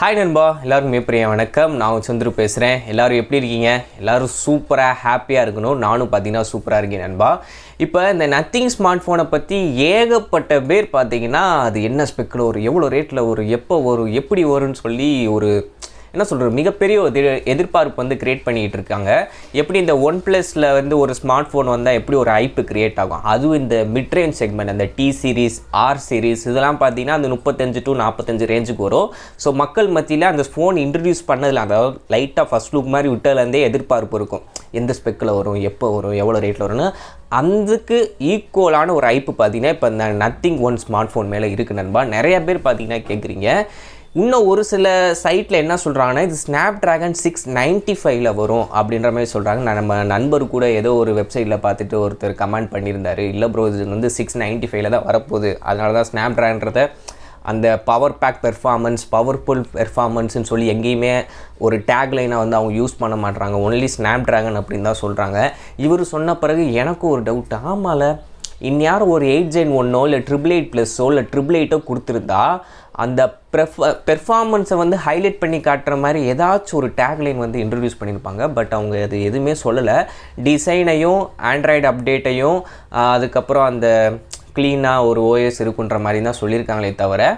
Hi நண்பா, எல்லாருக்கும் மிகப்பெரிய வணக்கம். நான் சந்துரு பேசுகிறேன். எல்லோரும் எப்படி இருக்கீங்க? எல்லோரும் சூப்பராக ஹாப்பியாக இருக்கணும். நானும் பார்த்தீங்கன்னா சூப்பராக இருக்கேன் நண்பா. இப்போ இந்த நத்திங் ஸ்மார்ட் ஃபோனை பற்றி ஏகப்பட்ட பேர் பார்த்தீங்கன்னா அது என்ன ஸ்பெக்கில் வரும், எவ்வளோ ரேட்டில் வரும், எப்போ வரும், எப்படி வரும்னு சொல்லி ஒரு என்ன சொல்கிறது மிகப்பெரிய எதிர்பார்ப்பு வந்து க்ரியேட் பண்ணிகிட்டு இருக்காங்க. எப்படி இந்த ஒன் ப்ளஸில் வந்து ஒரு ஸ்மார்ட் ஃபோன் வந்தால் எப்படி ஒரு ஹைப்பு க்ரியேட் ஆகும், அதுவும் இந்த மிட் ரேஞ்ச் செக்மெண்ட், அந்த டி சீரீஸ், ஆர் சீரீஸ் இதெல்லாம் பார்த்தீங்கன்னா அந்த 35 to 45 ரேஞ்சுக்கு வரும். ஸோ மக்கள் மத்தியில் அந்த ஃபோன் இன்ட்ரடியூஸ் பண்ணதில், அதாவது லைட்டாக ஃபஸ்ட் லுக் மாதிரி விட்டதுலேருந்தே எதிர்பார்ப்பு இருக்கும், எந்த ஸ்பெக்கில் வரும், எப்போ வரும், எவ்வளோ ரேட்டில் வரும்னு. அதுக்கு ஈக்குவலான ஒரு ஹைப்பு பார்த்தீங்கன்னா இப்போ இந்த நத்திங் ஒன் ஸ்மார்ட் ஃபோன் மேலே இருக்குது நண்பா. நிறையா பேர் பார்த்தீங்கன்னா கேட்குறீங்க. இன்னும் ஒரு சில சைட்டில் என்ன சொல்கிறாங்கன்னா இது ஸ்னாப்ட்ராகன் 695 வரும் அப்படின்ற மாதிரி சொல்கிறாங்க. நம்ம நண்பர் கூட ஏதோ ஒரு வெப்சைட்டில் பார்த்துட்டு ஒருத்தர் கமெண்ட் பண்ணியிருந்தார், இல்லை ப்ரோ இது வந்து 695 தான் வரப்போகுது, அதனால தான் ஸ்னாப்ட்ராகன்றதை அந்த பவர் பேக் பெர்ஃபார்மன்ஸ், பவர்ஃபுல் பெர்ஃபார்மன்ஸ்னு சொல்லி எங்கேயுமே ஒரு டேக்லைனை வந்து அவங்க யூஸ் பண்ண மாட்டுறாங்க, ஒன்லி ஸ்னாப்ட்ராகன் அப்படின்னு தான் சொல்கிறாங்க. இவர் சொன்ன பிறகு எனக்கும் ஒரு டவுட், ஆமால இன்யாரும் ஒரு 8Gen 1 இல்லை 888+ஓ இல்லை 888 கொடுத்துருந்தா அந்த பெர்ஃபார்மன்ஸை வந்து ஹைலைட் பண்ணி காட்டுற மாதிரி ஏதாச்சும் ஒரு டேக்லைன் வந்து இன்ட்ரடியூஸ் பண்ணியிருப்பாங்க. பட் அவங்க அது எதுவுமே சொல்லலை. டிசைனையும் ஆண்ட்ராய்டு அப்டேட்டையும் அதுக்கப்புறம் அந்த க்ளீனாக ஒரு ஓஎஸ் இருக்குன்ற மாதிரி தான் சொல்லியிருக்காங்களே தவிர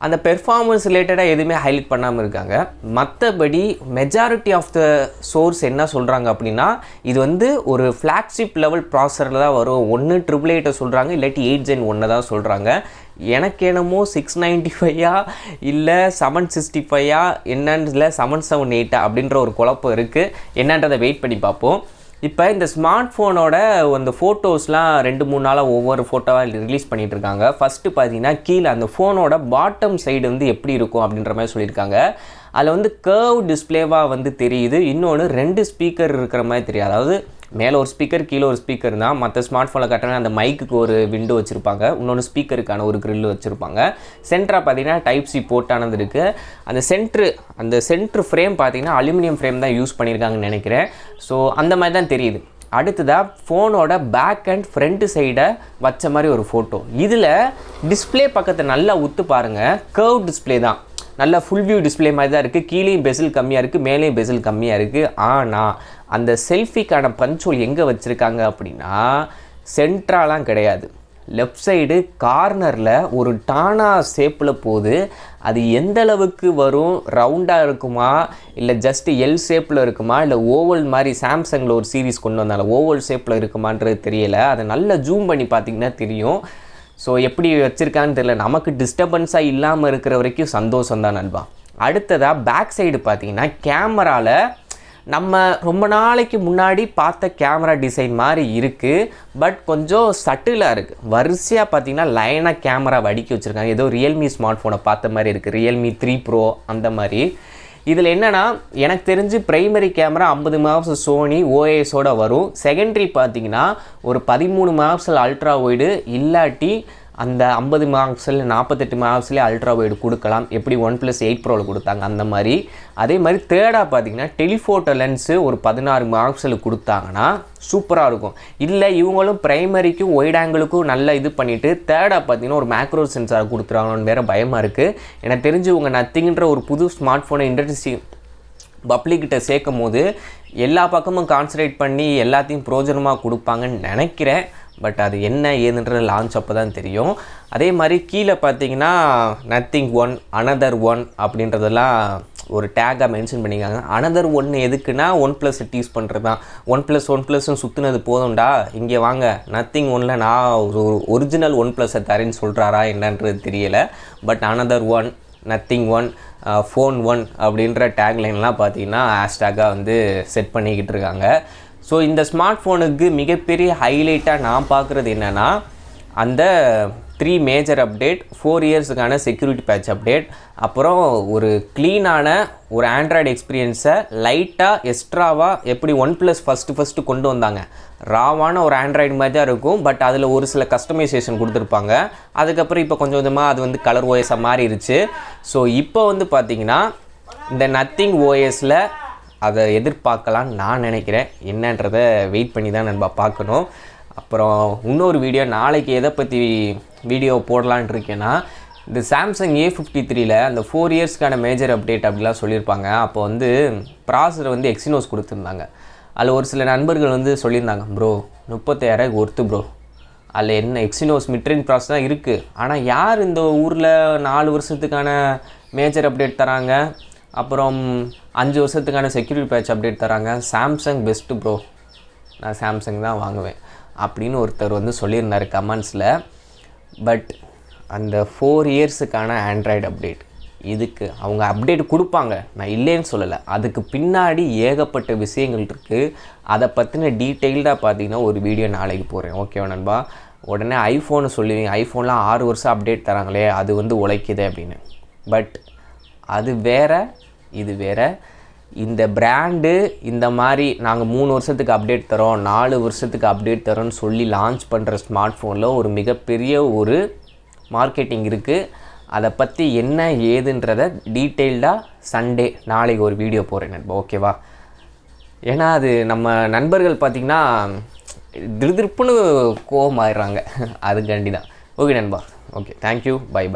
அந்த பெர்ஃபார்மன்ஸ் ரிலேட்டடாக எதுவுமே ஹைலைட் பண்ணாமல் இருக்காங்க. மற்றபடி மெஜாரிட்டி ஆஃப் த சோர்ஸ் என்ன சொல்கிறாங்க அப்படின்னா இது வந்து ஒரு ஃப்ளாக்ஷிப் லெவல் ப்ராசரில் தான் வரும். ஒன்று 888 சொல்கிறாங்க, இல்லாட்டி 8Gen 1 தான் சொல்கிறாங்க. எனக்கு என்னமோ 695 இல்லை 765 என்னன்னு இல்லை 778 அப்படின்ற ஒரு குழப்பம் இருக்குது. என்னன்றதை வெயிட் பண்ணி பார்ப்போம். இப்போ இந்த ஸ்மார்ட் ஃபோனோட அந்த ஃபோட்டோஸ்லாம் 2-3 நாளாக ஒவ்வொரு ஃபோட்டோவாக ரிலீஸ் பண்ணிகிட்டு இருக்காங்க. ஃபஸ்ட்டு பார்த்தீங்கன்னா கீழே அந்த ஃபோனோட பாட்டம் சைடு வந்து எப்படி இருக்கும் அப்படின்ற மாதிரி சொல்லியிருக்காங்க. அதில் வந்து கர்வ் டிஸ்பிளேவாக வந்து தெரியுது. இன்னொன்று 2 ஸ்பீக்கர் இருக்கிற மாதிரி தெரியும். அதாவது மேலே ஒரு ஸ்பீக்கர், கீழே ஒரு ஸ்பீக்கர் தான். மற்ற ஸ்மார்ட் ஃபோனில் கட்டினா அந்த மைக்குக்கு ஒரு விண்டோ வச்சுருப்பாங்க, இன்னொன்று ஸ்பீக்கருக்கான ஒரு க்ரில் வச்சுருப்பாங்க. சென்டராக பார்த்தீங்கன்னா டைப் சி போர்ட்டானது இருக்குது. அந்த சென்ட்ரு ஃப்ரேம் பார்த்தீங்கன்னா அலுமினியம் ஃப்ரேம் தான் யூஸ் பண்ணியிருக்காங்கன்னு நினைக்கிறேன். ஸோ அந்த மாதிரி தான் தெரியுது. அடுத்ததாக ஃபோனோட பேக் அண்ட் ஃப்ரண்ட்டு சைடை வச்ச மாதிரி ஒரு ஃபோட்டோ. இதில் டிஸ்பிளே பக்கத்தை நல்லா உத்து பாருங்கள், கர்வ் டிஸ்பிளே தான், நல்லா ஃபுல் வியூ டிஸ்பிளே மாதிரி தான் இருக்குது. கீழேயும் பெசில் கம்மியாக இருக்குது, மேலேயும் பெசில் கம்மியாக இருக்குது. ஆனால் அந்த செல்ஃபிக்கான பஞ்சோல் எங்கே வச்சுருக்காங்க அப்படின்னா சென்ட்ராலாம் கிடையாது, லெஃப்ட் சைடு கார்னரில் ஒரு டானா ஷேப்பில் போகுது. அது எந்த அளவுக்கு வரும், ரவுண்டாக இருக்குமா இல்லை ஜஸ்ட் எல் ஷேப்பில் இருக்குமா இல்லை ஓவல் மாதிரி சாம்சங்கில் ஒரு சீரீஸ் கொண்டு வந்தாலும் ஓவல் ஷேப்பில் இருக்குமான்றது தெரியலை. அதை நல்லா ஜூம் பண்ணி பார்த்திங்கன்னா தெரியும். ஸோ எப்படி வச்சுருக்கான்னு தெரியல. நமக்கு டிஸ்டர்பன்ஸாக இல்லாமல் இருக்கிற வரைக்கும் சந்தோஷம்தான் நண்பா. அடுத்ததாக பேக் சைடு பார்த்திங்கன்னா கேமராவில் நம்ம ரொம்ப நாளைக்கு முன்னாடி பார்த்த கேமரா டிசைன் மாதிரி இருக்குது. பட் கொஞ்சம் சட்டிலாக இருக்குது. வரிசையாக பார்த்திங்கன்னா லைனாக கேமரா வடிக்கி வச்சுருக்காங்க. ஏதோ ரியல்மி ஸ்மார்ட் ஃபோனை பார்த்த மாதிரி இருக்குது, ரியல்மி 3 Pro அந்த மாதிரி. இதில் என்னென்னா எனக்கு தெரிஞ்சு ப்ரைமரி கேமரா 50 மெகாபிக்சல் சோனி ஓஎஸோடு வரும். செகண்டரி பார்த்திங்கன்னா ஒரு 13 மெகாபிக்சல் அல்ட்ரா வைடு, இல்லாட்டி அந்த 50 மெகாபிக்சல் 48 மெகாபிக்சலே அல்ட்ரா வைடு கொடுக்கலாம், எப்படி OnePlus 8 Proவில் கொடுத்தாங்க அந்த மாதிரி. அதே மாதிரி தேர்டாக பார்த்திங்கன்னா டெலிஃபோட்டோ லென்ஸு ஒரு 16 மெகாபிக்சல் கொடுத்தாங்கன்னா சூப்பராக இருக்கும். இல்லை இவங்களும் ப்ரைமரிக்கும் ஒயிட் ஆங்கிளுக்கும் நல்லா இது பண்ணிவிட்டு தேர்டாக பார்த்திங்கன்னா ஒரு மேக்ரோ சென்சார் கொடுத்துருவாங்கன்னு வேறு பயமாக இருக்குது. எனக்கு தெரிஞ்சு இவங்க நத்திங்ன்ற ஒரு புது ஸ்மார்ட் ஃபோனை பப்ளிக்கிட்ட சேர்க்கும் போது எல்லா பக்கமும் கான்சன்ட்ரேட் பண்ணி எல்லாத்தையும் பிரோஜனமாக கொடுப்பாங்கன்னு நினைக்கிறேன். பட் அது என்ன ஏதுன்ற லான்ச் அப்போ தான் தெரியும். அதே மாதிரி கீழே பார்த்தீங்கன்னா நத்திங் ஒன், அனதர் ஒன் அப்படின்றதெல்லாம் ஒரு டேக்காக மென்ஷன் பண்ணியிருக்காங்க. அனதர் ஒன்று எதுக்குன்னா OnePlus யூஸ் பண்ணுறது தான். ஒன் ப்ளஸ்ன்னு சுற்றுனது போதும்டா, இங்கே வாங்க நத்திங் ஒன்னில் நான் ஒரு ஒரிஜினல் OnePlus தரேன்னு சொல்கிறாரா என்னன்றது தெரியலை. But another one, nothing one, phone one அப்படின்ற டேக்லைன்லாம் பார்த்தீங்கன்னா ஹேஷ்டேக்காக வந்து செட் பண்ணிக்கிட்டு இருக்காங்க. ஸோ இந்த ஸ்மார்ட் ஃபோனுக்கு மிகப்பெரிய ஹைலைட்டாக நான் பார்க்குறது என்னென்னா அந்த 3 மேஜர் அப்டேட், 4 இயர்ஸுக்கான செக்யூரிட்டி பேட்ச் அப்டேட், அப்புறம் ஒரு க்ளீனான ஒரு ஆண்ட்ராய்டு எக்ஸ்பீரியன்ஸை லைட்டாக எக்ஸ்ட்ராவாக எப்படி OnePlus ஃபஸ்ட்டு கொண்டு வந்தாங்க. ராவான ஒரு ஆண்ட்ராய்டு மாதிரி தான் இருக்கும், பட் அதில் ஒரு சில கஸ்டமைசேஷன் கொடுத்துருப்பாங்க. அதுக்கப்புறம் இப்போ கொஞ்சம் கொஞ்சமாக அது வந்து கலர் ஓஎஸாக மாறிடுச்சு. ஸோ இப்போ வந்து பார்த்திங்கன்னா இந்த நத்திங் ஓஎஸில் அதை எதிர்பார்க்கலான்னு நான் நினைக்கிறேன். என்னன்றதை வெயிட் பண்ணி தான் நண்பா பார்க்கணும். அப்புறம் இன்னொரு வீடியோ நாளைக்கு எதை பற்றி வீடியோ போடலான் இருக்கேன்னா இந்த சாம்சங் A53ல அந்த 4 இயர்ஸ்க்கான மேஜர் அப்டேட் அப்படிலாம் சொல்லியிருப்பாங்க. அப்போ வந்து ப்ராசஸர் வந்து எக்ஸினோஸ் கொடுத்துருந்தாங்க. அதில் ஒரு சில நண்பர்கள் வந்து சொல்லியிருந்தாங்க, ப்ரோ 35,000 ஒர்த்து ப்ரோ, அதில் என்ன எக்ஸினோஸ் மிட்ரேஞ்ச் ப்ராசஸ் தான் இருக்குது, ஆனால் யார் இந்த ஊரில் 4 வருஷத்துக்கான மேஜர் அப்டேட் தராங்க, அப்புறம் 5 வருஷத்துக்கான செக்யூரிட்டி பேட்ச் அப்டேட் தராங்க, சாம்சங் பெஸ்ட்டு ப்ரோ, நான் சாம்சங் தான் வாங்குவேன் அப்படின்னு ஒருத்தர் வந்து சொல்லியிருந்தார் கமெண்ட்ஸில். பட் அந்த 4 இயர்ஸுக்கான ஆண்ட்ராய்டு அப்டேட் இதுக்கு அவங்க அப்டேட் கொடுப்பாங்க, நான் இல்லைன்னு சொல்லலை. அதுக்கு பின்னாடி ஏகப்பட்ட விஷயங்கள் இருக்குது. அதை பற்றின டீட்டெயில்டாக பார்த்தீங்கன்னா ஒரு வீடியோ நாளைக்கு போகிறேன். ஓகேவா நண்பா? உடனே ஐஃபோனை சொல்லுவீங்க, ஐஃபோன்லாம் 6 வருஷம் அப்டேட் தராங்களே அது வந்து உழைக்குது அப்படின்னு. பட் அது வேறு, இது வேறு. இந்த பிராண்டு இந்த மாதிரி நாங்கள் 3 வருஷத்துக்கு அப்டேட் தரோம், 4 வருஷத்துக்கு அப்டேட் தரோன்னு சொல்லி லான்ச் பண்ணுற ஸ்மார்ட் ஃபோனில் ஒரு மிகப்பெரிய ஒரு மார்க்கெட்டிங் இருக்குது. அதை பற்றி என்ன ஏதுன்றதை டீட்டெயில்டாக சண்டே நாளைக்கு ஒரு வீடியோ போகிறேன் நண்பா. ஓகேவா? ஏன்னா அது நம்ம நண்பர்கள் பார்த்திங்கன்னா திருப்புன்னு கோவமாயிடுறாங்க, அதுக்காண்டி தான். ஓகே நண்பா, ஓகே, தேங்க்யூ, பை.